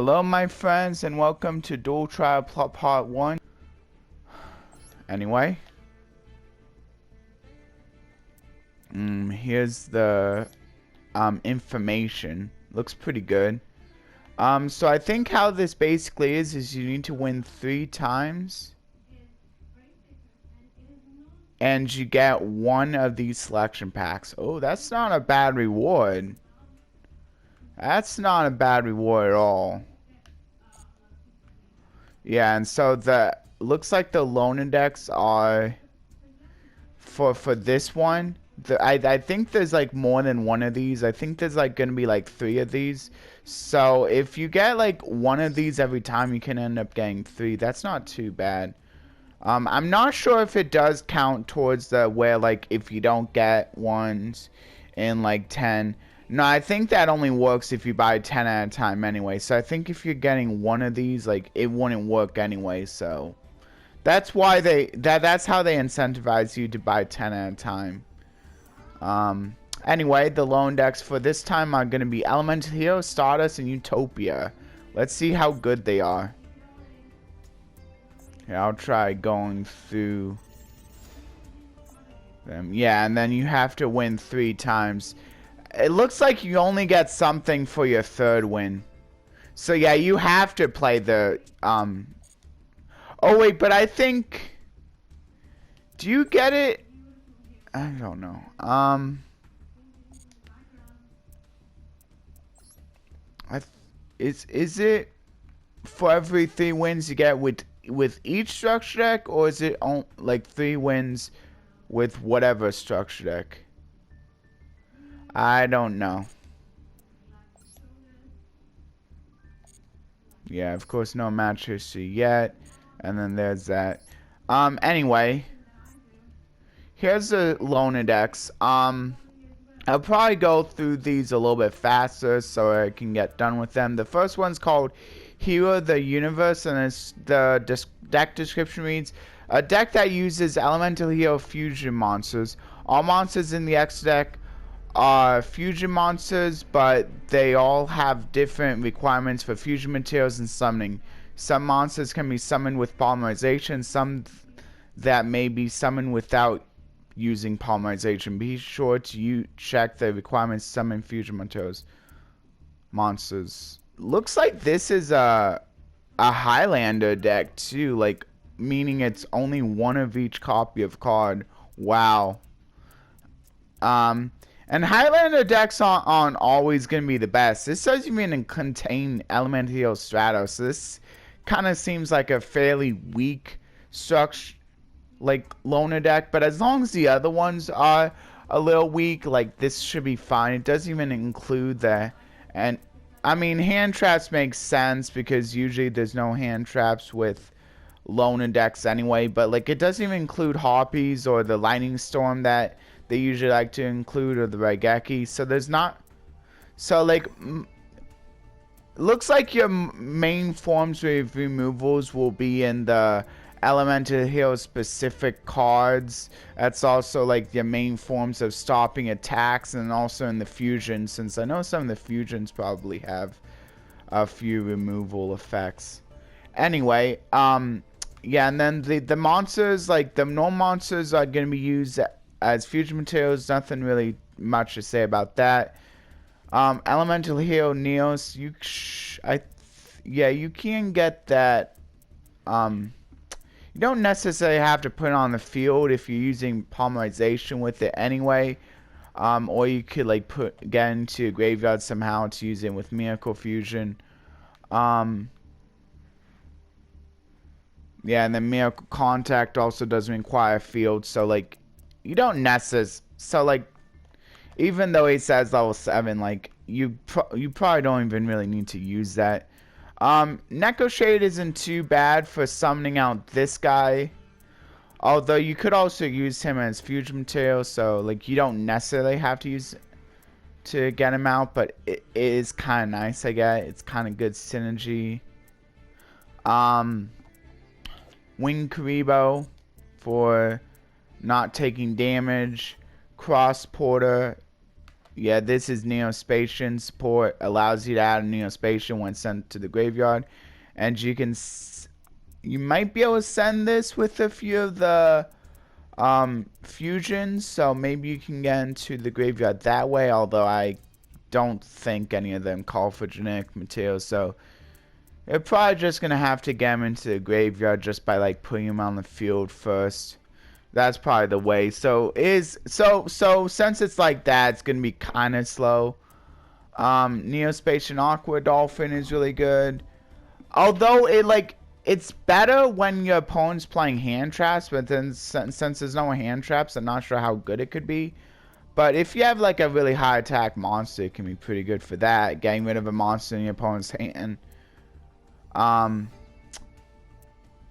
Hello my friends and welcome to Duel Trial Part 1. Anyway. Here's the information. Looks pretty good. So I think how this basically is you need to win 3 times. And you get one of these selection packs. Oh, that's not a bad reward. That's not a bad reward at all. Yeah, and so the looks like the loan index are for this one. I think there's like more than one of these. I think there's like gonna be like 3 of these. So if you get like one of these every time, you can end up getting 3. That's not too bad. I'm not sure if it does count towards the where like if you don't get ones in like 10. No, I think that only works if you buy 10 at a time anyway. So I think if you're getting one of these, like it wouldn't work anyway. So that's why that's how they incentivize you to buy 10 at a time. Anyway, the loan decks for this time are going to be Elemental Hero, Stardust, and Utopia. Let's see how good they are. Here, I'll try going through them. Yeah, and then you have to win 3 times. It looks like you only get something for your 3rd win. So yeah, you have to play the oh wait, but I think, do you get it? I don't know. Is it for every 3 wins you get with each structure deck, or is it on like 3 wins with whatever structure deck? I don't know. Yeah, of course no match history yet. And then there's that. Anyway, here's the loan index. I'll probably go through these a little bit faster so I can get done with them. The first one's called Hero the Universe, and it's the deck description reads: a deck that uses Elemental Hero fusion monsters. All monsters in the X deck are fusion monsters, but they all have different requirements for fusion materials and summoning. Some monsters can be summoned with polymerization, some that may be summoned without using polymerization. Be sure to check the requirements to summon fusion materials monsters. Looks like this is a highlander deck too, like meaning it's only one of each copy of card. Wow. And highlander decks aren't always going to be the best. This doesn't even contain Elemental Hero Stratos, so this kind of seems like a fairly weak structure, like loner deck. But as long as the other ones are a little weak, like this should be fine. It doesn't even include the, and I mean hand traps make sense because usually there's no hand traps with loner decks anyway. But like it doesn't even include Harpies or the Lightning Storm that they usually like to include, or the Raigeki. So there's not, so like looks like your main forms with removals will be in the Elemental Hero specific cards. That's also like your main forms of stopping attacks, and also in the fusion, since I know some of the fusions probably have a few removal effects. Anyway, yeah, and then the monsters, like the normal monsters, are going to be used as fusion materials. Nothing really much to say about that. Elemental Hero Neos, yeah, you can get that. You don't necessarily have to put it on the field if you're using polymerization with it anyway. Or you could like get into a graveyard somehow to use it with Miracle Fusion. Yeah, and then Miracle Contact also doesn't require a field, so like you don't necessarily, so like even though it says level 7, like you probably don't even really need to use that. Neko Shade isn't too bad for summoning out this guy, although you could also use him as fusion material, so like you don't necessarily have to use it to get him out, but it is kind of nice. I guess it's kind of good synergy. Wing Karibo for not taking damage. Cross Porter Yeah, this is Neospatian support. Allows you to add a Neospatian when sent to the graveyard. And you might be able to send this with a few of the fusions, so maybe you can get into the graveyard that way, although I don't think any of them call for genetic materials, so you're probably just gonna have to get them into the graveyard just by like putting them on the field first. That's probably the way. So since it's like that, it's gonna be kind of slow. Neospatian Aqua Dolphin is really good. Although it's better when your opponent's playing hand traps, but then since there's no hand traps, I'm not sure how good it could be. But if you have like a really high attack monster, it can be pretty good for that. Getting rid of a monster in your opponent's hand.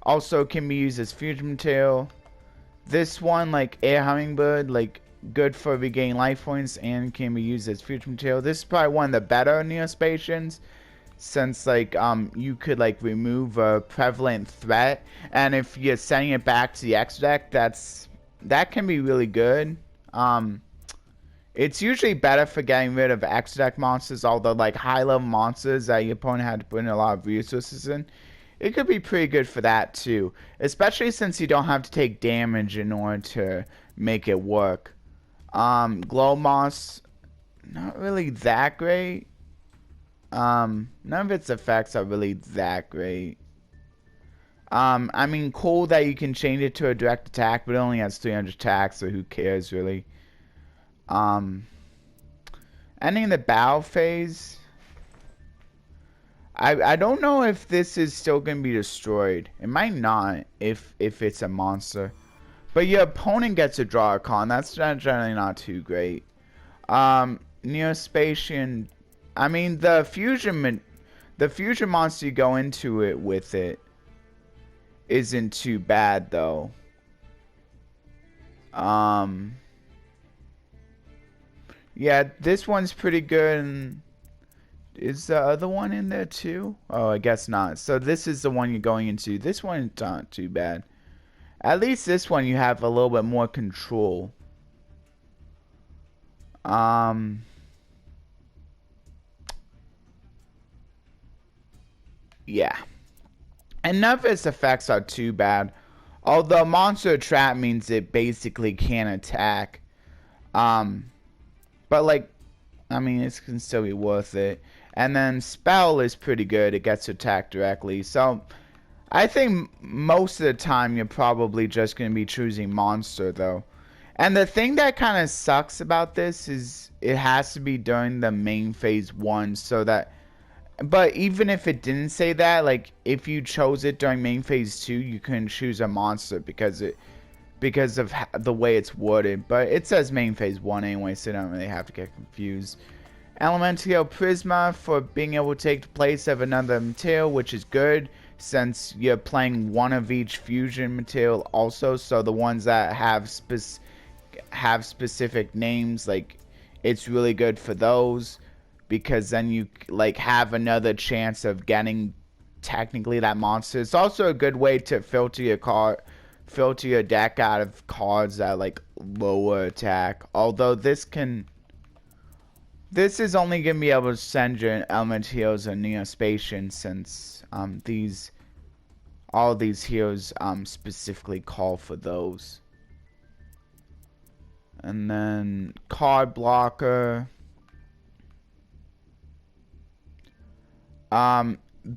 Also can be used as fusion material. This one, like Air Hummingbird, like good for regaining life points and can be used as fusion material. This is probably one of the better Neospatians, since like you could like remove a prevalent threat, and if you're sending it back to the X deck, that can be really good. It's usually better for getting rid of X deck monsters, although like high level monsters that your opponent had to put in a lot of resources in, it could be pretty good for that too, especially since you don't have to take damage in order to make it work. Glow Moss, not really that great. None of its effects are really that great. I mean, cool that you can change it to a direct attack, but it only has 300 attacks, so who cares really? Ending the battle phase. I don't know if this is still gonna be destroyed. It might not if it's a monster. But your opponent gets to draw a con. That's generally not too great. Neospatian. I mean, the fusion monster you go into it with it isn't too bad though. Yeah, this one's pretty good. And is the other one in there too? Oh, I guess not. So this is the one you're going into. This one's not too bad. At least this one you have a little bit more control. Yeah. And none of its effects are too bad. Although Monster Trap means it basically can't attack. But like, I mean, it can still be worth it. And then Spell is pretty good. It gets attacked directly. So I think most of the time you're probably just going to be choosing Monster though. And the thing that kind of sucks about this is it has to be during the main phase 1 so that. But even if it didn't say that, like if you chose it during main phase 2, you couldn't choose a monster because of the way it's worded. But it says main phase 1 anyway, so you don't really have to get confused. Elemental Prisma for being able to take the place of another material, which is good since you're playing one of each fusion material also. So the ones that have specific names, like it's really good for those, because then you like have another chance of getting technically that monster. It's also a good way to filter your deck out of cards that like lower attack. Although this is only gonna be able to send your element heroes and Neospatian, since all these heroes specifically call for those. And then card blocker.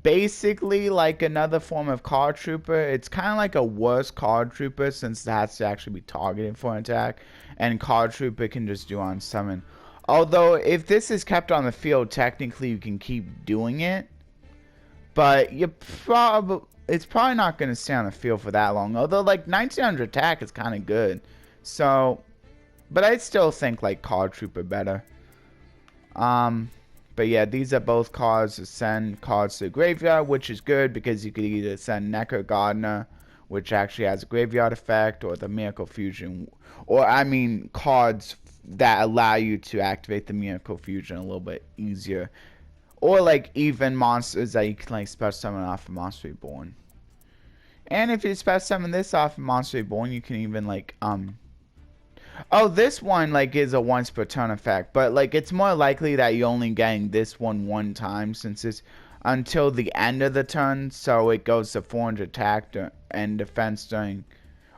Basically like another form of card trooper. It's kind of like a worse card trooper since it has to actually be targeted for an attack, and card trooper can just do on summon. Although if this is kept on the field, technically you can keep doing it, but it's probably not going to stay on the field for that long. Although like 1900 attack is kind of good, so but I still think like card trooper better. But yeah, these are both cards to send cards to the graveyard, which is good because you could either send Necker Gardener, which actually has a graveyard effect, or the Miracle Fusion, or I mean cards that allow you to activate the Miracle Fusion a little bit easier, or like even monsters that you can like special summon off of Monster Reborn. And if you special summon this off of Monster Reborn, you can even like Oh, this one like is a once per turn effect, but like it's more likely that you're only getting this one time since it's until the end of the turn, so it goes to 400 attack and defense during,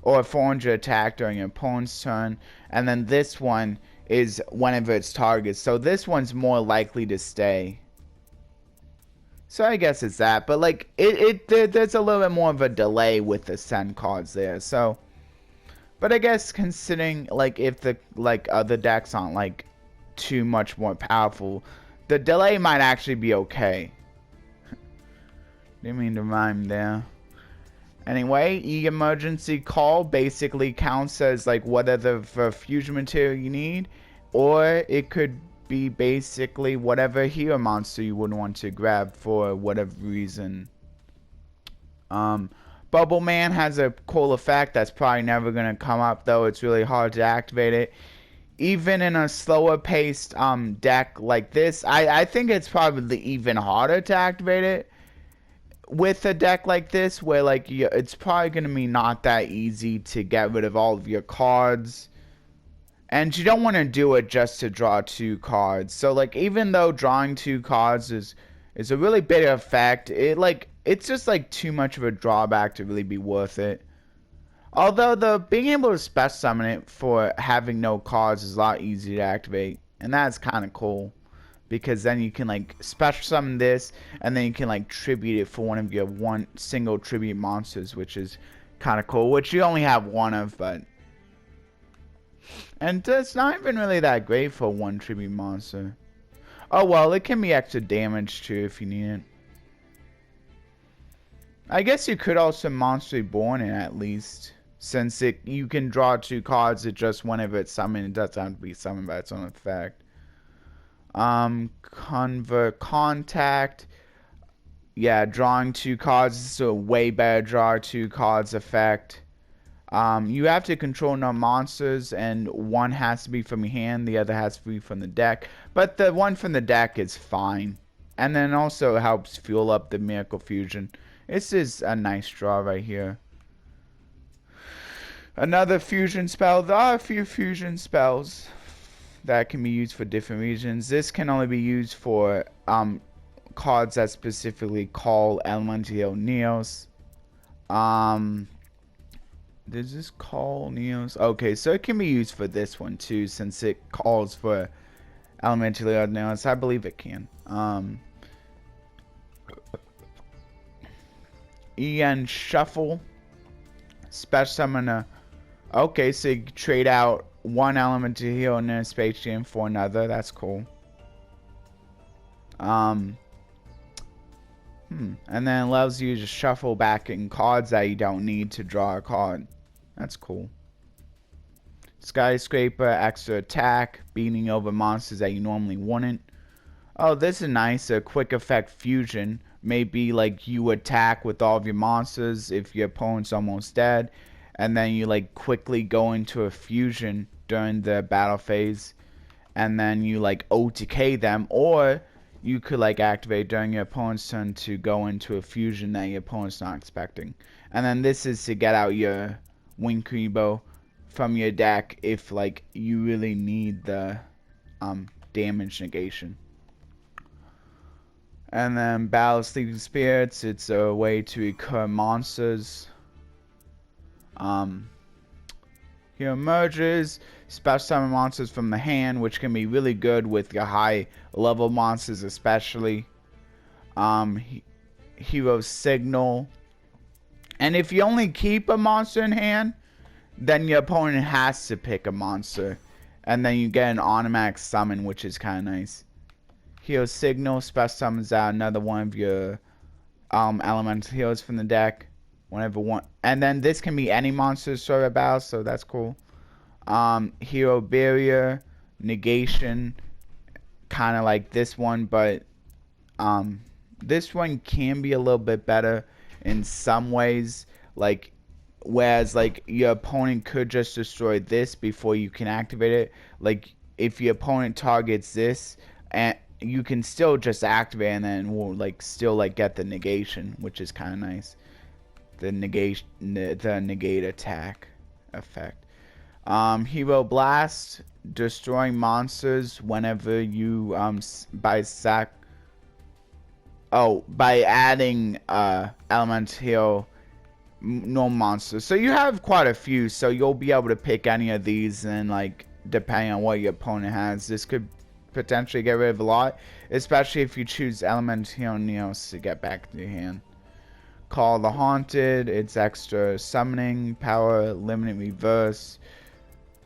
or 400 attack during your opponent's turn, and then this one is whenever it's targeted. So this one's more likely to stay. So I guess it's that, but like there's a little bit more of a delay with the send cards there. So, but I guess considering like if the like other decks aren't like too much more powerful, the delay might actually be okay. Didn't mean to rhyme there. Anyway, emergency call basically counts as like whatever fusion material you need, or it could be basically whatever hero monster you would want to grab for whatever reason. Bubble Man has a cool effect that's probably never going to come up, though it's really hard to activate it. Even in a slower paced deck like this, I think it's probably even harder to activate it with a deck like this, where like it's probably going to be not that easy to get rid of all of your cards. And you don't want to do it just to draw 2 cards. So like even though drawing 2 cards is a really big effect, it's just like too much of a drawback to really be worth it. Although the being able to special summon it for having no cards is a lot easier to activate, and that's kind of cool. Because then you can like special summon this, and then you can like tribute it for one of your single tribute monsters, which is kind of cool. Which you only have one of, but and it's not even really that great for one tribute monster. Oh well, it can be extra damage too if you need it. I guess you could also Monster Reborn it at least, since you can draw 2 cards. It just whenever it's summoned, it doesn't have to be summoned by its own effect. Convert Contact. Yeah, drawing 2 cards is a way better draw 2 cards effect. You have to control no monsters, and one has to be from your hand, the other has to be from the deck. But the one from the deck is fine. And then also helps fuel up the Miracle Fusion. This is a nice draw right here. Another fusion spell. There are a few fusion spells that can be used for different reasons. This can only be used for cards that specifically call Elemental Neos. Does this call Neos? Okay, so it can be used for this one too, since it calls for Elemental Neos. I believe it can. EN Shuffle. Special Summoner. Okay, so you trade out one Elemental Hero in a Space Jam for another. That's cool. And then it allows you to shuffle back in cards that you don't need to draw a card. That's cool. Skyscraper, extra attack, beating over monsters that you normally wouldn't. Oh, this is nice. A quick effect fusion. Maybe like you attack with all of your monsters if your opponent's almost dead, and then you like quickly go into a fusion during the battle phase, and then you like OTK them, or you could like activate during your opponent's turn to go into a fusion that your opponent's not expecting. And then this is to get out your Winkribo from your deck if like you really need the damage negation. And then Battle of Sleeping Spirits, it's a way to recur monsters. Here emerges, special summon monsters from the hand, which can be really good with your high level monsters especially. Hero Signal. And if you only keep a monster in hand, then your opponent has to pick a monster. And then you get an automatic summon, which is kind of nice. Hero Signal special summons out another one of your elemental heroes from the deck. Whenever one, and then this can be any monster sort of battle, so that's cool. Hero Barrier, Negation, kind of like this one, but this one can be a little bit better in some ways. Like, whereas like your opponent could just destroy this before you can activate it. Like if your opponent targets this, and you can still just activate, and then we'll like still like get the negation, which is kind of nice. The negate attack effect. Hero Blast, destroying monsters whenever you by adding elemental normal monsters. So you have quite a few, so you'll be able to pick any of these, and like depending on what your opponent has, this could potentially get rid of a lot, especially if you choose elemental Neos to get back to your hand. Call the Haunted, it's extra summoning power, limited reverse.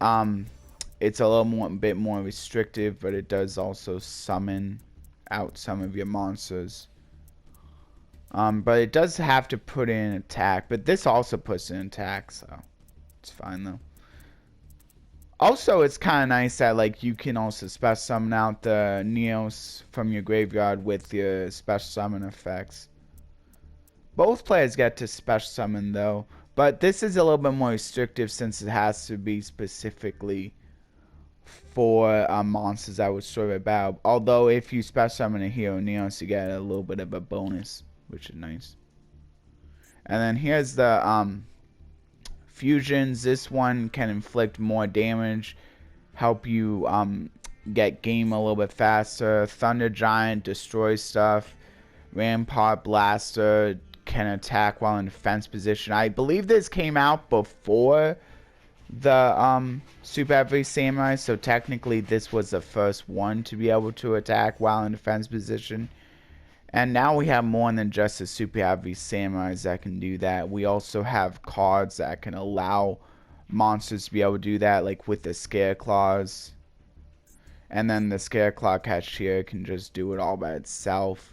It's a little bit more restrictive, but it does also summon out some of your monsters. But it does have to put in attack, but this also puts in attack, so it's fine though. Also, it's kind of nice that like you can also special summon out the Neos from your graveyard with your special summon effects. Both players get to special summon though, but this is a little bit more restrictive since it has to be specifically for monsters that would serve a battle. Although if you special summon a hero Neos, you get a little bit of a bonus, which is nice. And then here's the fusions. This one can inflict more damage, help you get game a little bit faster. Thunder Giant destroys stuff. Rampart Blaster can attack while in defense position. I believe this came out before the Super Heavy Samurai, so technically this was the first one to be able to attack while in defense position. And now we have more than just the Super Heavy Samurais that can do that. We also have cards that can allow monsters to be able to do that, like with the Scare Claws. And then the Scare Claw Cashier can just do it all by itself.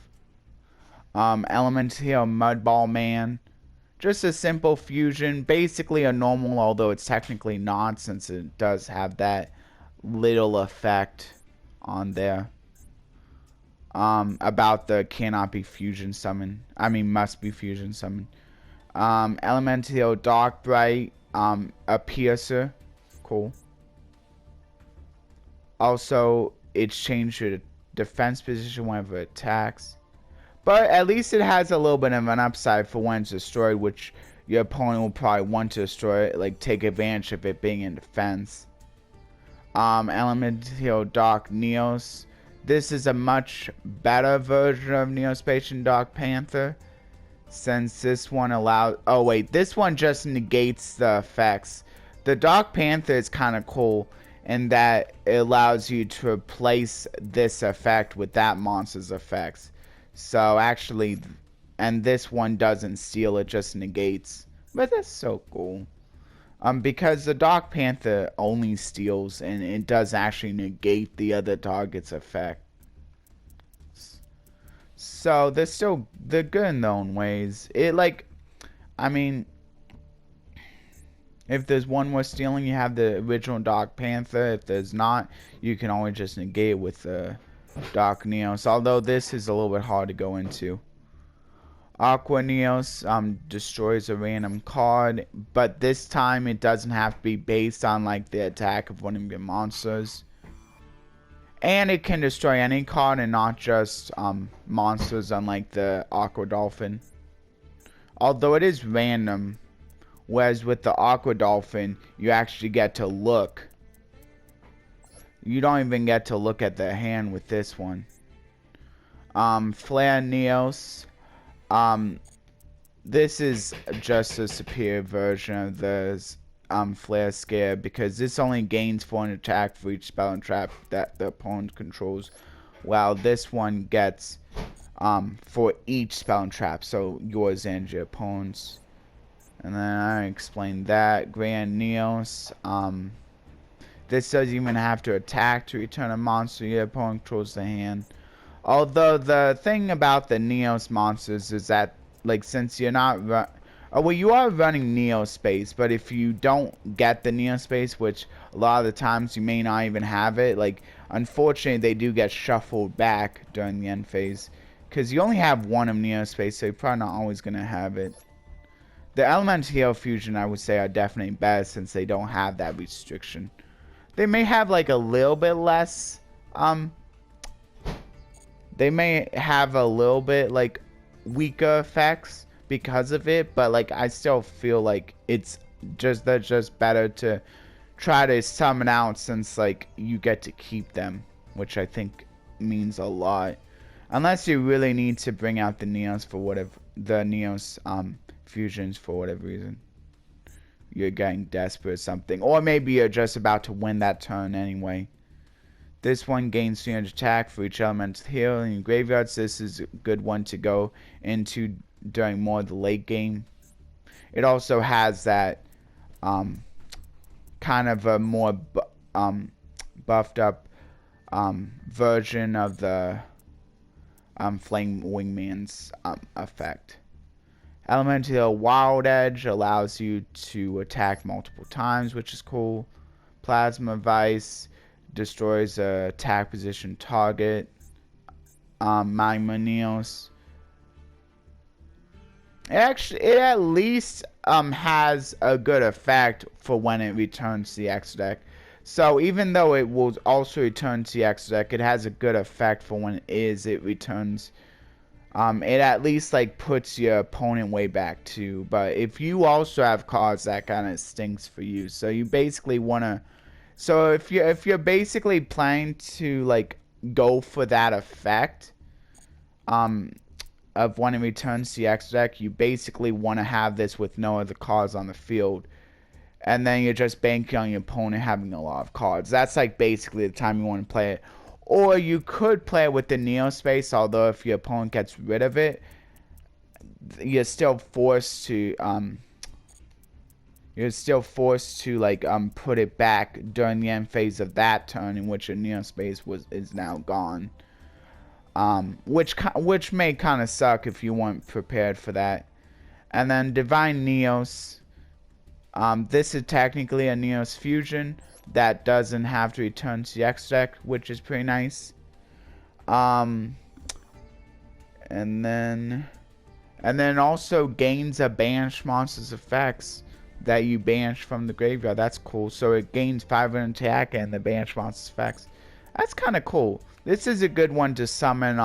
Elemental Mudball Man. Just a simple fusion. Basically a normal, although it's technically not, since it does have that little effect on there. About the cannot be fusion summon. I mean, must be fusion summon. Elemental Dark Bright. A Piercer. Cool. Also, it's changed your defense position whenever it attacks. But at least it has a little bit of an upside for when it's destroyed, which your opponent will probably want to destroy it, like take advantage of it being in defense. Elemental Dark Neos. This is a much better version of Neospatian Dark Panther, since this one allows... Oh wait, this one just negates the effects. The Dark Panther is kind of cool in that it allows you to replace this effect with that monster's effects. So actually, and this one doesn't steal, it just negates. But that's so cool. Because the Dark Panther only steals and it does actually negate the other target's effect. So they're good in their own ways. I mean, if there's one more stealing, you have the original Dark Panther. If there's not, you can always just negate it with the Dark Neos, although this is a little bit hard to go into. Aqua Neos destroys a random card, but this time it doesn't have to be based on like the attack of one of your monsters. And it can destroy any card and not just monsters, unlike the Aqua Dolphin. Although it is random, whereas with the Aqua Dolphin, you actually get to look. You don't even get to look at the hand with this one. Flare Neos. This is just a superior version of the Flare Scare, because this only gains 400 attack for each spell and trap that the opponent controls, while this one gets for each spell and trap, so yours and your opponent's. And then I explained that. Grand Neos. This doesn't even have to attack to return a monster your opponent controls the hand. Although the thing about the Neos monsters is that, like, since you're not well, you are running Neo Space, but if you don't get the Neo Space, which a lot of the times you may not even have it, like, unfortunately they do get shuffled back during the end phase, because you only have one of Neo Space, so you're probably not always going to have it. The Elemental Fusion, I would say, are definitely best since they don't have that restriction. They may have like a little bit less, they may have a little bit like weaker effects because of it, but like I still feel like they're just better to try to summon out, since like you get to keep them, which I think means a lot. Unless you really need to bring out the Neos for whatever, the Neos fusions for whatever reason. You're getting desperate or something. Or maybe you're just about to win that turn anyway. This one gains 300 attack for each elemental heal in your graveyards. This is a good one to go into during more of the late game. It also has that kind of a more buffed up version of the Flame Wingman's effect. Elemental Wild Edge allows you to attack multiple times, which is cool. Plasma Vice destroys a attack position target. Magma Neos. It at least has a good effect for when it returns to the extra deck. So even though it will also return to the extra deck, it has a good effect for when it returns. It at least like puts your opponent way back too. But if you also have cards, that kind of stinks for you. So you basically wanna. So if you're basically planning to like go for that effect, of when it returns to the extra deck, you basically want to have this with no other cards on the field. And then you're just banking on your opponent having a lot of cards. That's like basically the time you want to play it. Or you could play it with the Neo space, although if your opponent gets rid of it, you're still forced to like put it back during the end phase of that turn in which your Neo space is now gone. Which may kind of suck if you weren't prepared for that. And then Divine Neos. This is technically a Neos fusion that doesn't have to return to the X deck, which is pretty nice. And then also gains a banish monster's effects that you banish from the graveyard. That's cool. So it gains 500 attack and the banish monster's effects. That's kind of cool. This is a good one to summon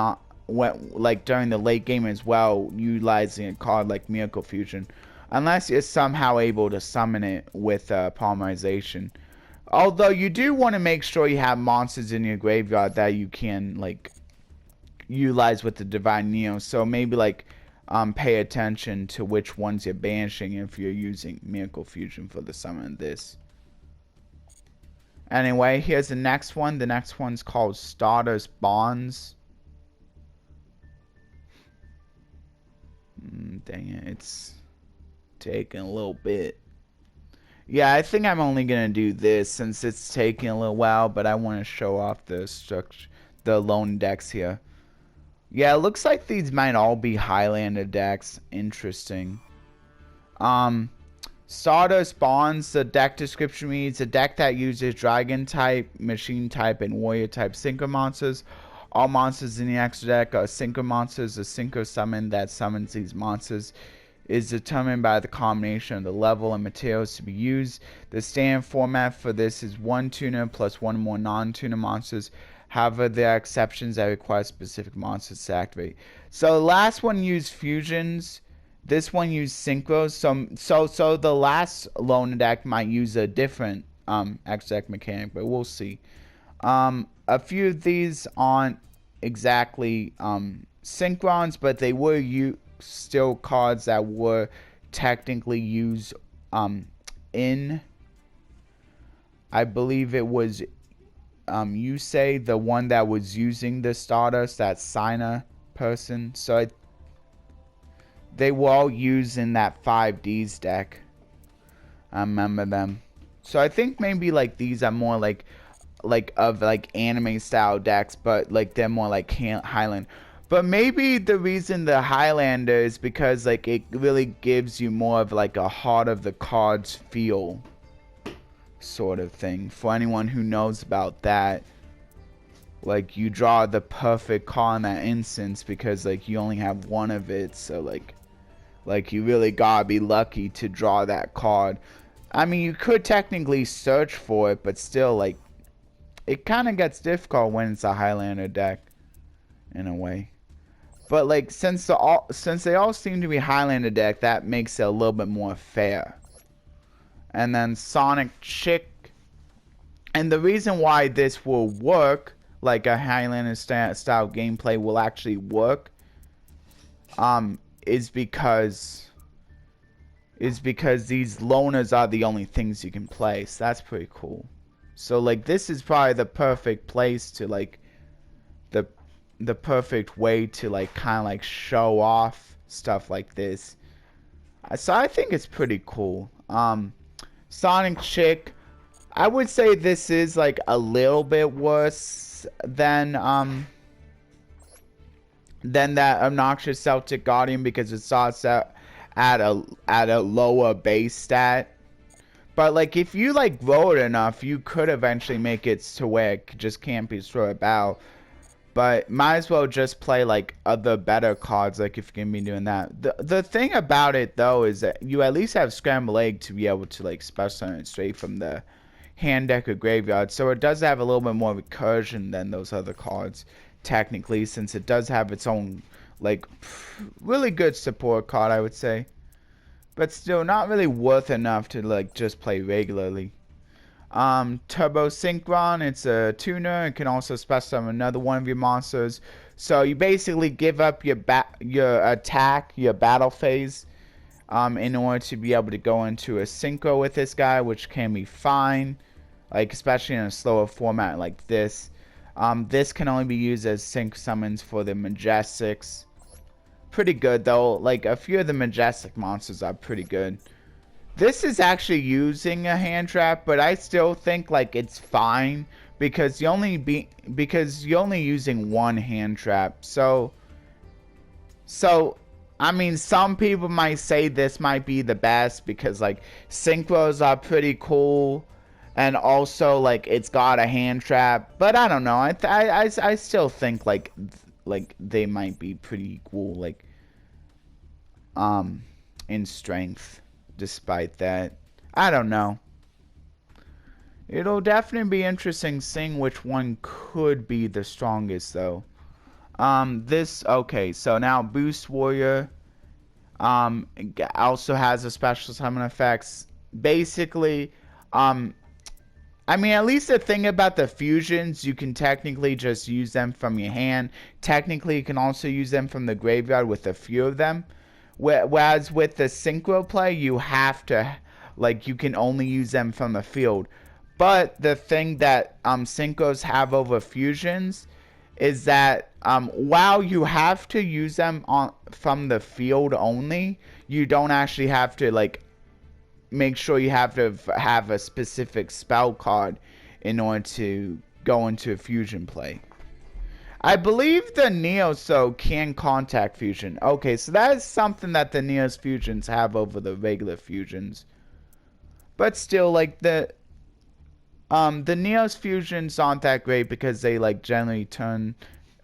like during the late game as well, utilizing a card like Miracle Fusion. Unless you're somehow able to summon it with polymerization. Although you do want to make sure you have monsters in your graveyard that you can like utilize with the Divine Neo. So maybe like pay attention to which ones you're banishing if you're using Miracle Fusion for the summon of this. Anyway, here's the next one. The next one's called Stardust Bonds. Dang it, it's taking a little bit. Yeah, I think I'm only gonna do this since it's taking a little while, but I want to show off the structure, the lone decks here. Yeah, it looks like these might all be Highlander decks. Interesting. Stardust Bonds, the deck description reads, a deck that uses Dragon type, Machine type, and Warrior type Synchro monsters. All monsters in the extra deck are Synchro monsters. A Synchro summon that summons these monsters is determined by the combination of the level and materials to be used. The standard format for this is one tuner plus one more non-tuner monsters. However, there are exceptions that require specific monsters to activate. So the last one used fusions. This one used synchros. So the last lone deck might use a different extra deck mechanic, but we'll see. A few of these aren't exactly synchrons, but they were still cards that were technically used in, I believe it was you say the one that was using the Stardust, that Sina person. So they were all used in that 5Ds deck. I remember them. So I think maybe like these are more like anime style decks, but like they're more like Highlander. But maybe the reason the Highlander is because like it really gives you more of like a heart of the cards feel sort of thing. For anyone who knows about that, like you draw the perfect card in that instance because like you only have one of it, so like you really gotta be lucky to draw that card. I mean, you could technically search for it, but still, like, it kind of gets difficult when it's a Highlander deck, in a way. But like, since they all seem to be Highlander deck, that makes it a little bit more fair. And then Sonic Chick And the reason why this will work, like a Highlander style gameplay will actually work, is because these loners are the only things you can play. So that's pretty cool. So like this is probably the perfect place to like the perfect way to like kind of like show off stuff like this. So I think it's pretty cool. Sonic Chick, I would say this is like a little bit worse than that obnoxious Celtic Guardian because it starts out at a lower base stat. But like if you like grow it enough, you could eventually make it to where it just can't be destroyed about. But might as well just play like other better cards, like if you're gonna be doing that. The thing about it though is that you at least have Scramble Egg to be able to like special summon it straight from the hand deck or graveyard. So it does have a little bit more recursion than those other cards, technically, since it does have its own like really good support card, I would say. But still not really worth enough to like just play regularly. Turbo Synchron, it's a tuner. It can also special summon another one of your monsters. So you basically give up your attack, your battle phase, in order to be able to go into a synchro with this guy, which can be fine, like especially in a slower format like this. This can only be used as sync summons for the Majestics. Pretty good though. Like a few of the Majestic monsters are pretty good. This is actually using a hand trap, but I still think like it's fine because you're only using one hand trap. So I mean, some people might say this might be the best because like synchros are pretty cool, and also like it's got a hand trap. But I don't know. I still think like they might be pretty cool, like in strength. Despite that, I don't know. It'll definitely be interesting seeing which one could be the strongest though. Okay, so now Boost Warrior also has a special summon effects. Basically, I mean, at least the thing about the fusions, you can technically just use them from your hand. Technically, you can also use them from the graveyard with a few of them. Whereas with the synchro play, you have to, like, you can only use them from the field. But the thing that synchros have over fusions is that while you have to use them from the field only, you don't actually have to like make sure you have to have a specific spell card in order to go into a fusion play. I believe the Neoso can contact fusion. Okay, so that is something that the Neos fusions have over the regular fusions. But still, like the Neos fusions aren't that great because they like generally turn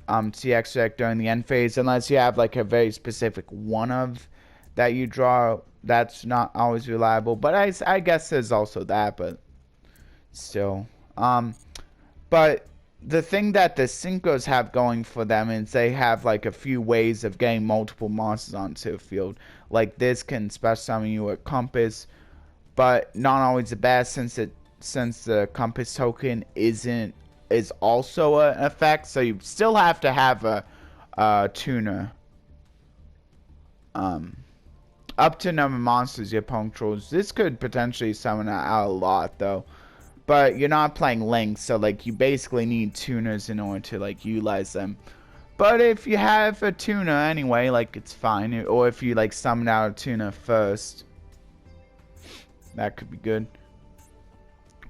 TX deck during the end phase unless you have like a very specific one of that you draw. That's not always reliable. But I guess there's also that, but still. But the thing that the synchros have going for them is they have like a few ways of getting multiple monsters onto the field. Like this can special summon you a compass, but not always the best since the compass token is also an effect. So you still have to have a tuner. Up to number of monsters your opponent controls. This could potentially summon out a lot though. But you're not playing Link, so like you basically need tuners in order to like utilize them. But if you have a tuner anyway, like it's fine. Or if you like summon out a tuner first, that could be good.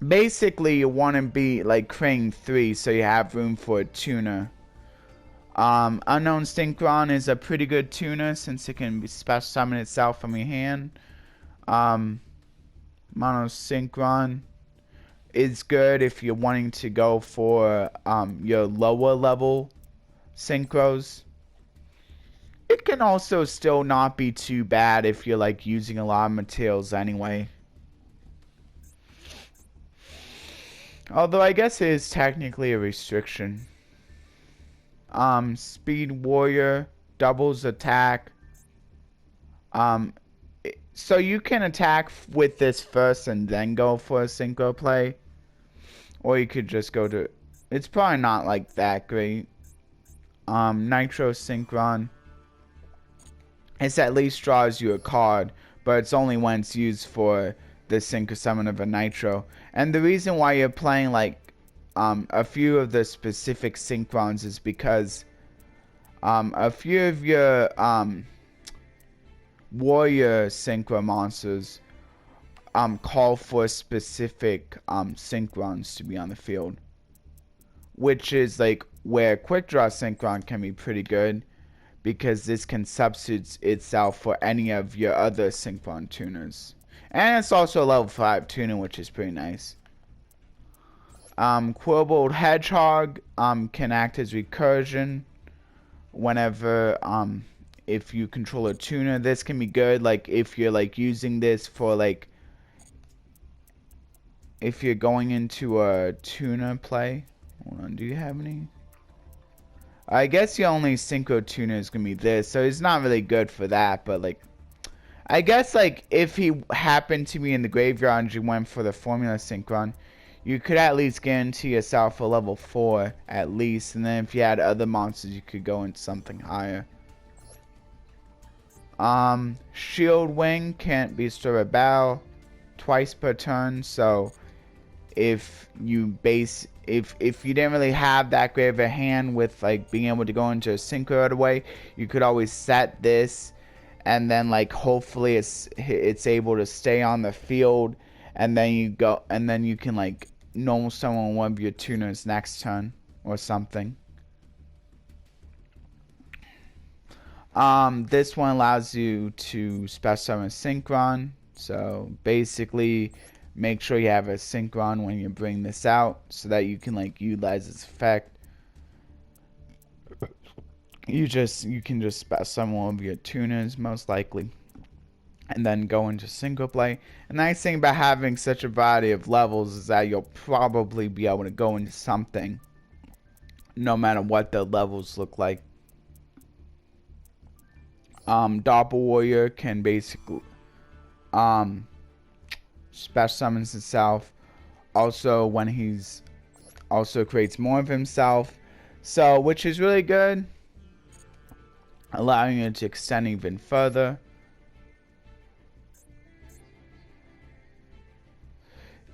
Basically, you want to be like creating 3 so you have room for a tuner. Unknown Synchron is a pretty good tuner since it can special summon itself from your hand. Mono Synchron is good if you're wanting to go for your lower level synchros. It can also still not be too bad if you're like using a lot of materials anyway. Although I guess it is technically a restriction. Speed Warrior doubles attack. So you can attack with this first and then go for a synchro play. Or you could just go to, it's probably not like that great. Nitro Synchron. It's at least draws you a card, but it's only when it's used for the synchro summon of a Nitro. And the reason why you're playing like a few of the specific Synchrons is because a few of your warrior synchro monsters call for specific Synchrons to be on the field, which is like where quick draw Synchron can be pretty good, because this can substitute itself for any of your other Synchron tuners. And it's also a level 5 tuner, which is pretty nice. Quirbold Hedgehog can act as recursion whenever if you control a tuner. This can be good like if you're like using this for like if you're going into a tuner play. Hold on, do you have any? I guess the only synchro tuner is gonna be this, so it's not really good for that, but like I guess like if he happened to be in the graveyard and you went for the formula synchron, you could at least guarantee yourself a level 4 at least, and then if you had other monsters you could go into something higher. Shield Wing can't bestow a battle twice per turn, so if you didn't really have that great of a hand with like being able to go into a synchro right away, you could always set this, and then like hopefully it's able to stay on the field, and then you can like normal summon one of your tuners next turn or something. This one allows you to special summon Synchron, so basically make sure you have a Synchron when you bring this out so that you can like utilize its effect. You can just special summon one of your tuners most likely, and then go into synchro play. The nice thing about having such a variety of levels is that you'll probably be able to go into something no matter what the levels look like. Doppel Warrior can basically special summons himself also when he's also creates more of himself, so which is really good, allowing you to extend even further.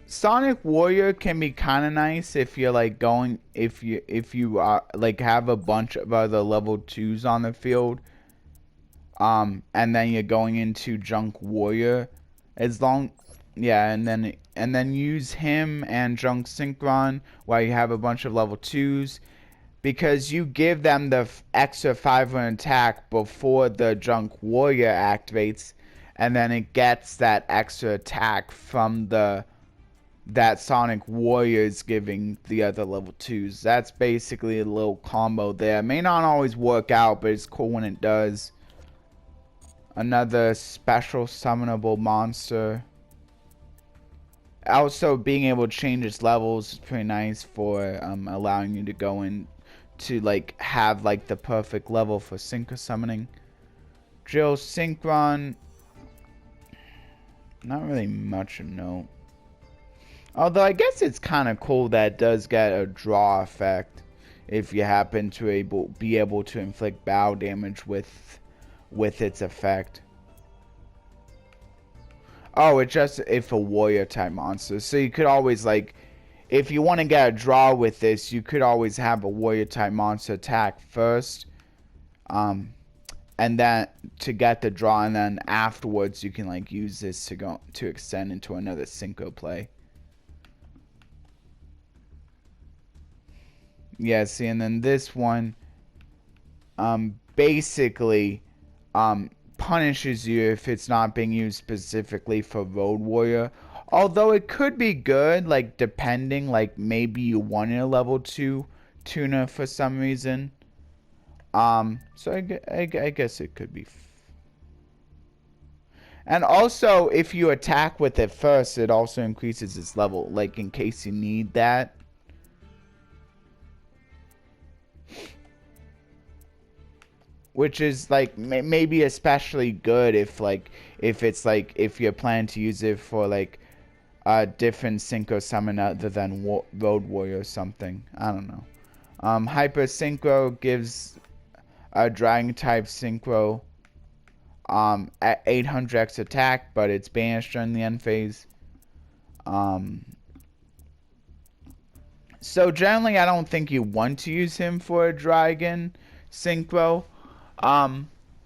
Sonic Warrior can be kind of nice if you're like going if you are like have a bunch of other level 2s on the field, and then you're going into Junk Warrior, as long and then use him and Junk Synchron while you have a bunch of level 2s, because you give them the extra 500 attack before the Junk Warrior activates, and then it gets that extra attack from that Sonic Warrior is giving the other level 2s. That's basically a little combo there. It may not always work out, but it's cool when it does. Another special summonable monster. Also, being able to change its levels is pretty nice for allowing you to go in to like have like the perfect level for synchro summoning. Drill Synchron, not really much of note. Although I guess it's kind of cool that it does get a draw effect if you happen to be able to inflict battle damage with its effect. Oh, it's a warrior type monster, so you could always like, if you want to get a draw with this, you could always have a warrior type monster attack first, and then to get the draw, and then afterwards you can like use this to go to extend into another synchro play. Yeah, see, and then this one basically punishes you if it's not being used specifically for Road Warrior. Although it could be good, like depending, like maybe you wanted a level 2 tuner for some reason. So I guess it could be. And also, if you attack with it first, it also increases its level, like in case you need that. Which is like maybe especially good if you're planning to use it for like different synchro summon other than Road Warrior or something. I don't know. Hyper Synchro gives a Dragon type Synchro at 800x attack, but it's banished during the end phase. So generally, I don't think you want to use him for a Dragon Synchro.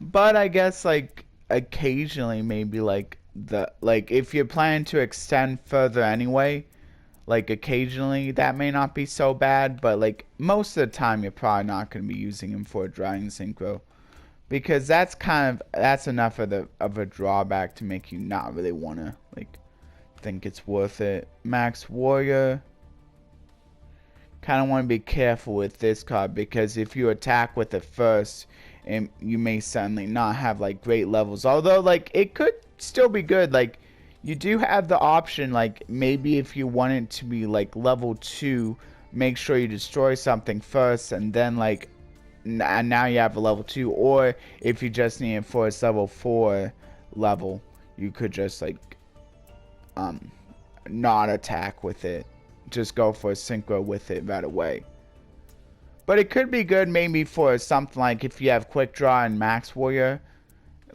But I guess like occasionally, maybe like if you're planning to extend further anyway, like occasionally that may not be so bad. But like most of the time, you're probably not going to be using him for a Dragon Synchro, because that's enough of a drawback to make you not really want to like think it's worth it. Max Warrior. Kind of want to be careful with this card, because if you attack with it first, and you may suddenly not have like great levels, although like it could still be good. Like you do have the option, like maybe if you want it to be like level 2, make sure you destroy something first, and then like and now you have a level 2. Or if you just need it for its level 4 level, you could just like not attack with it, just go for a synchro with it right away. But it could be good maybe for something like if you have quick draw and Max Warrior,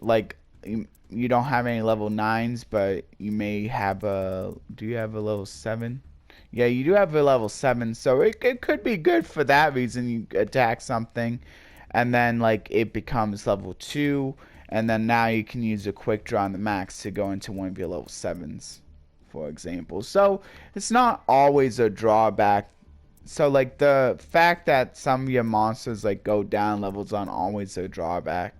like you don't have any level 9s, but you may have a, do you have a level 7? Yeah, you do have a level 7, so it could be good for that reason. You attack something and then like it becomes level 2, and then now you can use a quick draw on the max to go into one of your level 7s, for example. So it's not always a drawback. So like the fact that some of your monsters like go down levels aren't always a drawback.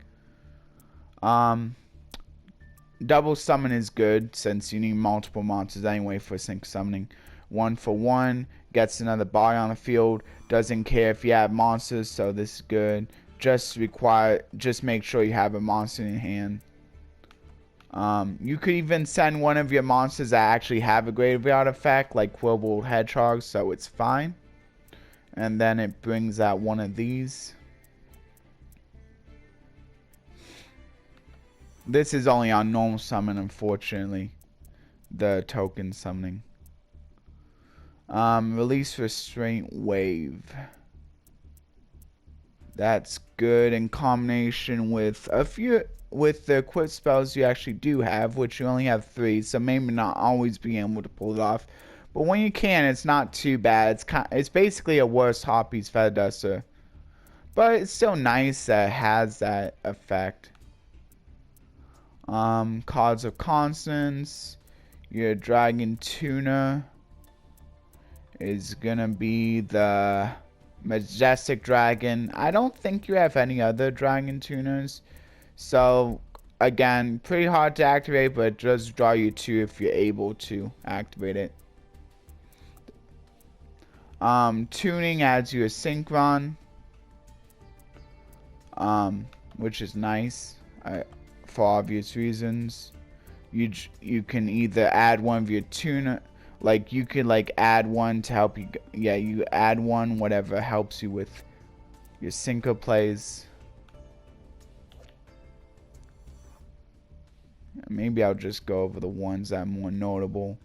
Double summon is good since you need multiple monsters anyway for sync summoning. 1 for 1 gets another body on the field. Doesn't care if you have monsters, so this is good. Just make sure you have a monster in your hand. You could even send one of your monsters that actually have a graveyard effect, like Quillbold Hedgehog, so it's fine. And then it brings out one of these. This is only on normal summon, unfortunately. The token summoning. Release Restraint Wave. That's good in combination with a few, with the equipped spells you actually do have, which you only have 3, so maybe not always being able to pull it off. But when you can, it's not too bad. It's basically a worse Hoppy's Feather Duster. But it's still nice that it has that effect. Cards of Constance. Your Dragon Tuner is gonna be the Majestic Dragon. I don't think you have any other Dragon Tuners. So, again, pretty hard to activate, but it does draw you 2 if you're able to activate it. Tuning adds you a Synchron, which is nice for obvious reasons. You can either add one of your tuner, like you could like add one to help you. Yeah, you add one, whatever helps you with your synchro plays. Maybe I'll just go over the ones that are more notable.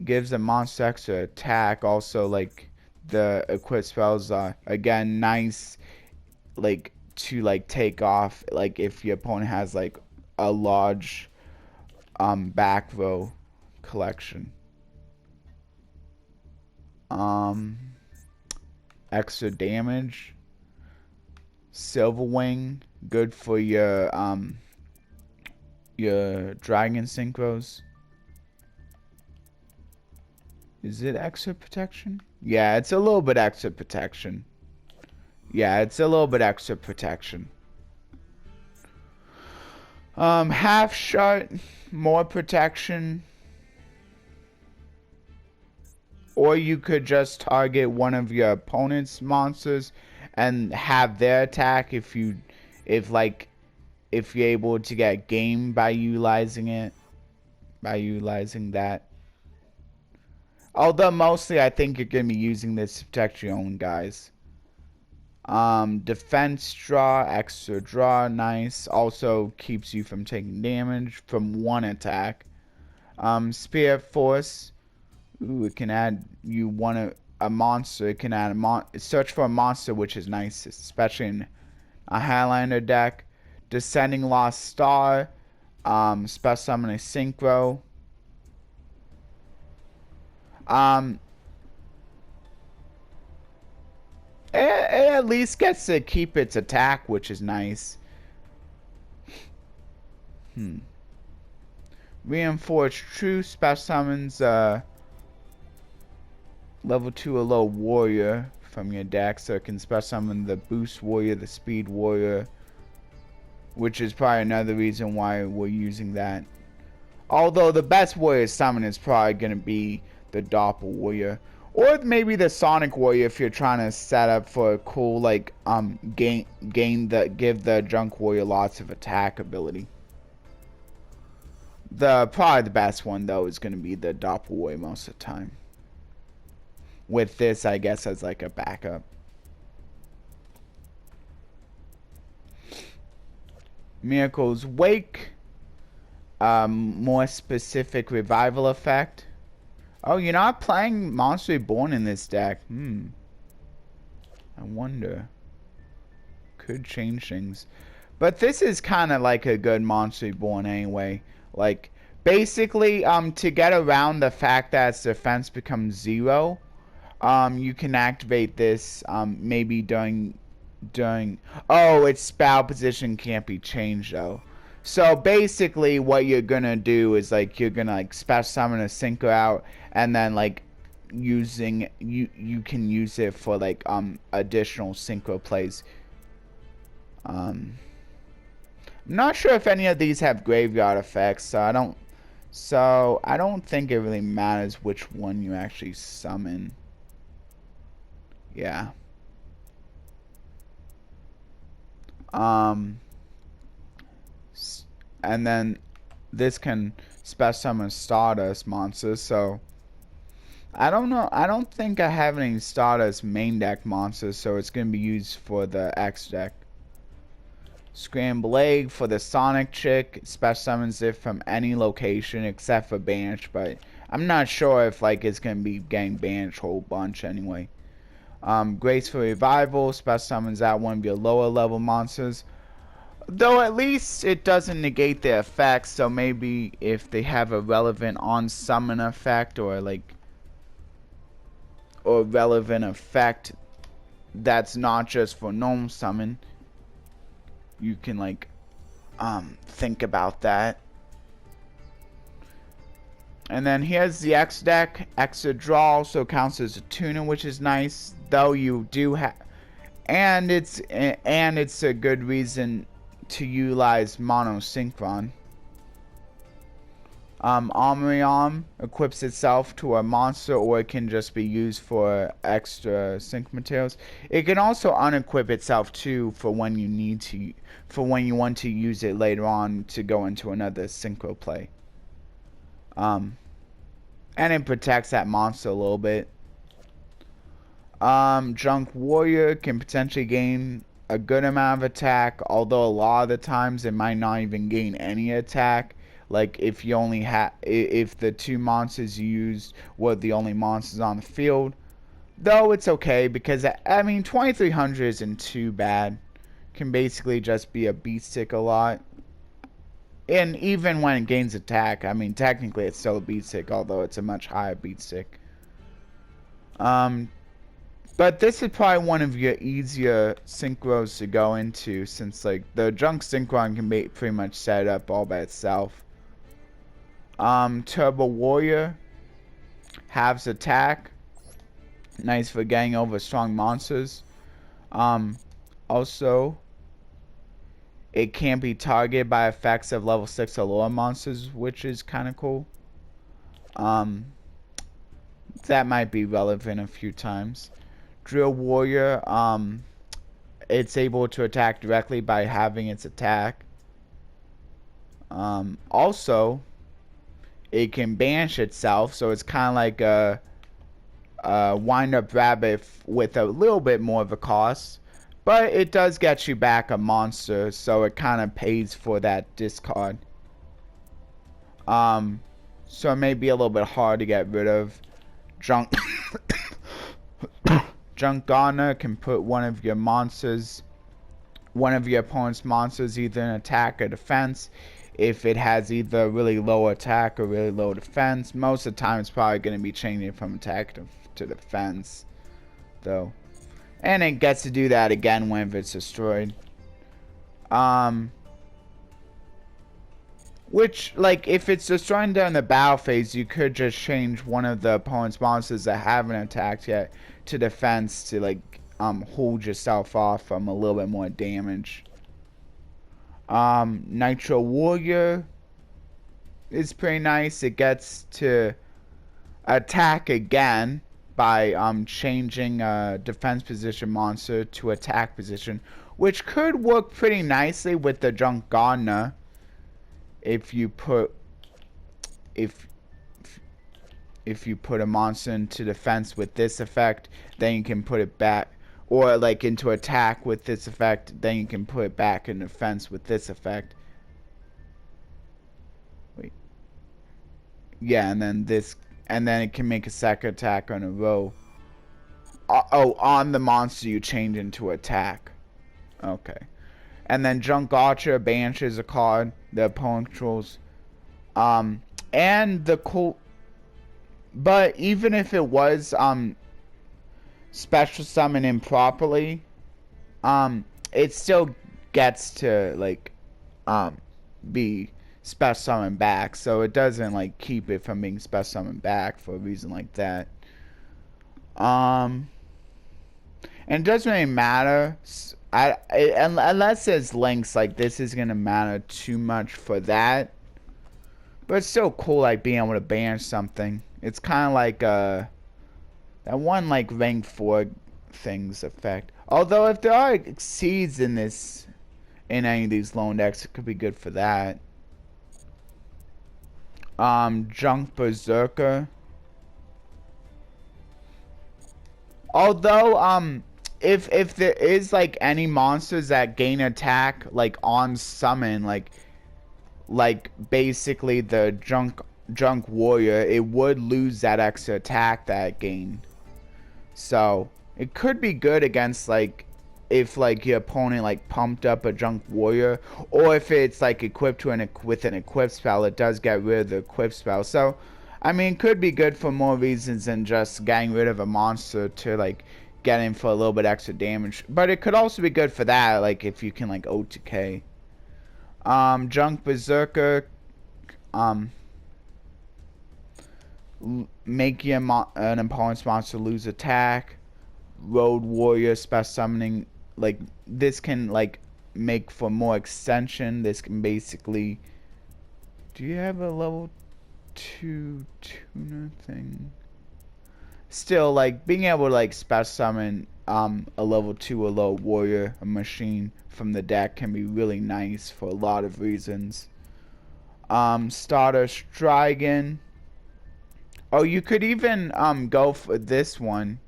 Gives a monster extra attack. Also, like the equipped spells are again nice, like to like take off, like if your opponent has like a large back row collection. Extra damage. Silver Wing, good for your dragon synchros. Is it extra protection? Yeah, it's a little bit extra protection. Yeah, it's a little bit extra protection. Half shot, more protection. Or you could just target one of your opponent's monsters and have their attack if you're able to get game by utilizing it. By utilizing that. Although mostly I think you're going to be using this to protect your own guys. Defense draw, extra draw, nice. Also keeps you from taking damage from one attack. Spirit Force. Ooh, it can add a monster. It can add search for a monster, which is nice, especially in a Highlander deck. Descending Lost Star. Special summon a synchro. It at least gets to keep its attack, which is nice. Reinforced Truth special summons level 2 Alola Warrior from your deck, so it can special summon the Boost Warrior, the Speed Warrior, which is probably another reason why we're using that. Although the best warrior summon is probably going to be the Doppel Warrior. Or maybe the Sonic Warrior if you're trying to set up for a cool, like, give the Junk Warrior lots of attack ability. Probably the best one, though, is going to be the Doppel Warrior most of the time. With this, I guess, as like a backup. Miracle's Wake. More specific revival effect. Oh, you're not playing Monster Reborn in this deck. I wonder. Could change things. But this is kind of like a good Monster Reborn anyway. Like, basically, to get around the fact that its defense becomes 0, you can activate this, maybe during... Oh, its spell position can't be changed, though. So basically what you're gonna do is like you're gonna like special summon a synchro out, and then like using you can use it for like additional synchro plays. I'm not sure if any of these have graveyard effects, so I don't think it really matters which one you actually summon. Yeah. And then this can special summon Stardust monsters, so I don't know. I don't think I have any Stardust main deck monsters, so it's going to be used for the X deck. Scramble Egg for the Sonic chick, special summons it from any location except for Banish, but I'm not sure if like it's going to be getting Banished a whole bunch anyway. Graceful Revival, special summons out one of your lower level monsters. Though at least it doesn't negate the effects, so maybe if they have a relevant on-summon effect or relevant effect that's not just for normal summon, you can like think about that. And then here's the X deck. Extra draw also counts as a tuner, which is nice, though you do have, and it's a good reason to utilize mono synchron. Armory Arm equips itself to a monster, or it can just be used for extra sync materials. It can also unequip itself too for when you need to, for when you want to use it later on to go into another synchro play. And it protects that monster a little bit. Junk Warrior can potentially gain a good amount of attack, although a lot of the times it might not even gain any attack. Like if you only if the two monsters you used were the only monsters on the field. Though it's okay because I mean 2300 isn't too bad. Can basically just be a beat stick a lot. And even when it gains attack, I mean technically it's still a beat stick, although it's a much higher beat stick. But this is probably one of your easier synchros to go into, since like the junk synchron can be pretty much set up all by itself. Turbo Warrior halves attack, nice for getting over strong monsters. Also, it can be targeted by effects of level 6 or lower monsters, which is kind of cool. That might be relevant a few times. Drill Warrior, it's able to attack directly by having its attack. Also, it can banish itself, so it's kind of like a wind-up rabbit with a little bit more of a cost. But it does get you back a monster, so it kind of pays for that discard. so it may be a little bit hard to get rid of. Junk Junk Garner can put one of your opponent's monsters either in attack or defense. If it has either really low attack or really low defense, most of the time it's probably going to be changing from attack to defense, though. And it gets to do that again whenever it's destroyed. Which, like, if it's destroying during the battle phase, you could just change one of the opponent's monsters that haven't attacked yet to defense to, like, hold yourself off from a little bit more damage. Nitro Warrior is pretty nice. It gets to attack again by changing a defense position monster to attack position, which could work pretty nicely with the Junk Gardener. If you put a monster into defense with this effect, then you can put it back, or like into attack with this effect, then you can put it back in defense with this effect. Wait. Yeah, and then it can make a second attack on a row. On the monster you change into attack. Okay. And then Junk Archer banishes a card the opponent controls. And the cool... But even if it was special summon improperly, it still gets to, like, be special summoned back. So it doesn't, like, keep it from being special summoned back for a reason like that. And it doesn't really matter... unless there's links, like, this is gonna matter too much for that. But it's still cool, like, being able to banish something. It's kind of like that one, like, rank 4 things effect. Although if there are seeds in any of these lone decks, it could be good for that. Junk Berserker. Although if there is, like, any monsters that gain attack, like, on summon, like basically the junk warrior, it would lose that extra attack that it gained. So it could be good against, like, if, like, your opponent, like, pumped up a junk warrior, or if it's, like, equipped to with an equip spell, it does get rid of the equip spell. So I mean, it could be good for more reasons than just getting rid of a monster to, like, get in for a little bit extra damage. But it could also be good for that, like, if you can, like, OTK. Junk Berserker, make an opponent's monster lose attack. Road Warrior, special summoning, like, this can, like, make for more extension. This can basically... Do you have a level 2 tuner thing? Still, like, being able to, like, special summon a level 2 or low warrior, a machine from the deck can be really nice for a lot of reasons. Stardust Dragon. Oh, you could even go for this one.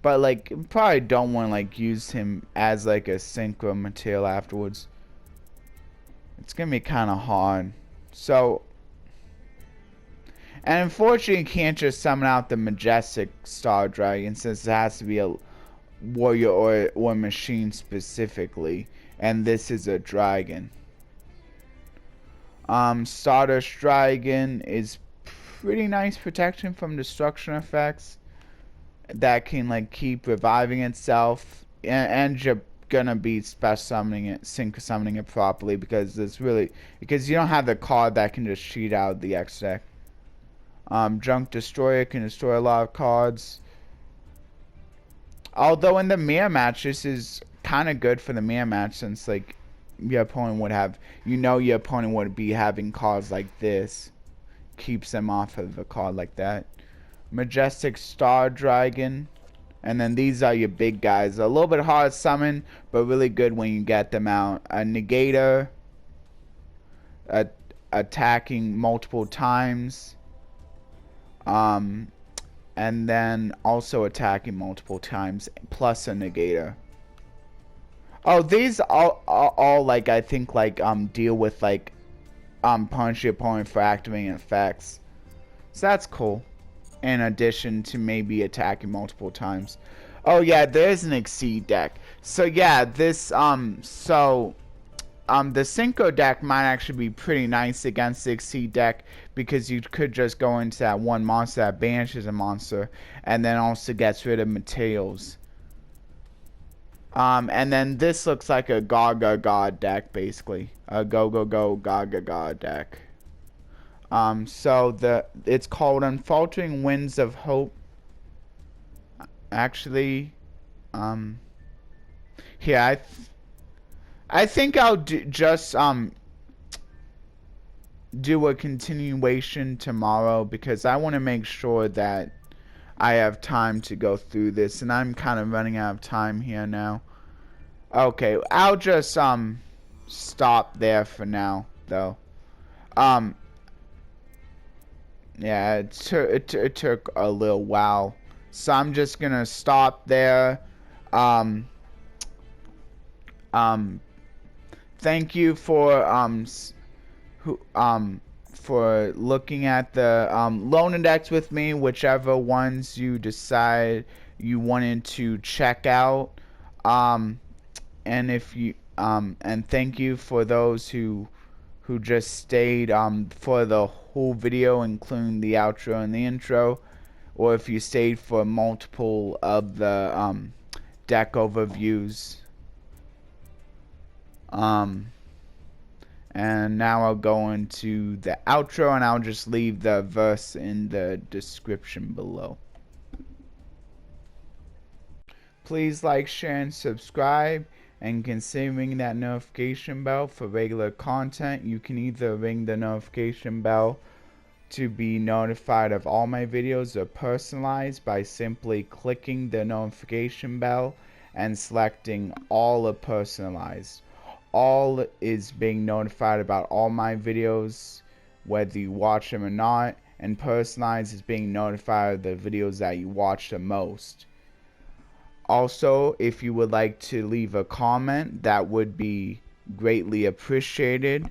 But, like, you probably don't want to, like, use him as, like, a synchro material afterwards. It's gonna be kind of hard. So, and unfortunately, you can't just summon out the Majestic Star Dragon, since it has to be a warrior or machine specifically. And this is a dragon. Stardust Dragon is pretty nice protection from destruction effects that can, like, keep reviving itself, and you're gonna be special summoning it, sync summoning it properly, because you don't have the card that can just cheat out the X deck. Junk Destroyer can destroy a lot of cards. Although in the mirror match, this is kind of good for the mirror match, since, like, your opponent would be having cards like this. Keeps them off of a card like that. Majestic Star Dragon. And then these are your big guys. A little bit hard to summon, but really good when you get them out. A Negator. Attacking multiple times. And then also attacking multiple times, plus a Negator. Oh, these all like, I think, like, deal with, like, punish your opponent for activating effects. So that's cool. In addition to maybe attacking multiple times. Oh yeah, there's an Exceed deck. So yeah, this the Synchro deck might actually be pretty nice against the Exceed deck, because you could just go into that one monster that banishes a monster and then also gets rid of materials. And then this looks like a Gaga God deck, basically. A Go Go Go Gaga God deck. So it's called Unfaltering Winds of Hope. Actually, here I think I'll just do a continuation tomorrow, because I want to make sure that I have time to go through this, and I'm kind of running out of time here now. Okay, I'll just stop there for now, though. Yeah, it took a little while, so I'm just gonna stop there. Thank you for for looking at the loan index with me, whichever ones you decide you wanted to check out. And if you and thank you for those who just stayed for the whole video, including the outro and the intro, or if you stayed for multiple of the deck overviews. And now I'll go into the outro, and I'll just leave the verse in the description below. Please like, share, and subscribe, and consider ringing that notification bell for regular content. You can either ring the notification bell to be notified of all my videos, or personalized by simply clicking the notification bell and selecting all are personalized. All is being notified about all my videos, whether you watch them or not, and personalized is being notified of the videos that you watch the most. Also, if you would like to leave a comment, that would be greatly appreciated.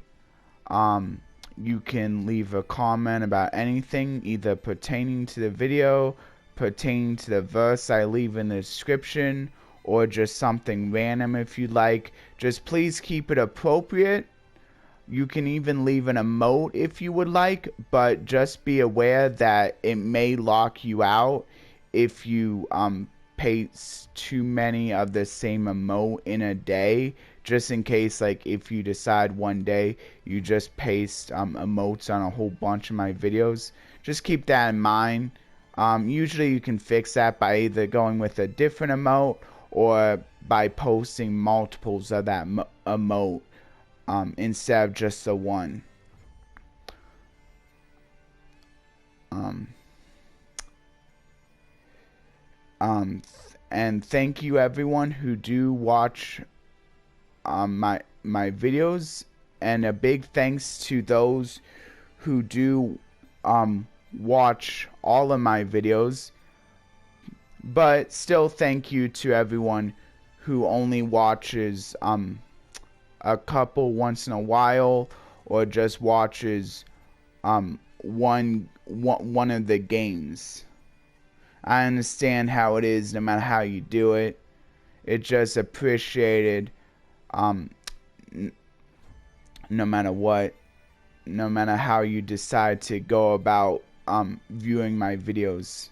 You can leave a comment about anything, either pertaining to the video, pertaining to the verse I leave in the description, or just something random if you'd like. Just please keep it appropriate. You can even leave an emote if you would like, but just be aware that it may lock you out if you paste too many of the same emote in a day. Just in case, like, if you decide one day you just paste emotes on a whole bunch of my videos, just keep that in mind. Usually you can fix that by either going with a different emote or by posting multiples of that emote instead of just the one. And thank you everyone who do watch my videos, and a big thanks to those who do watch all of my videos. But still, thank you to everyone who only watches a couple once in a while, or just watches one of the games. I understand how it is, no matter how you do it. It's just appreciated, no matter what, no matter how you decide to go about viewing my videos.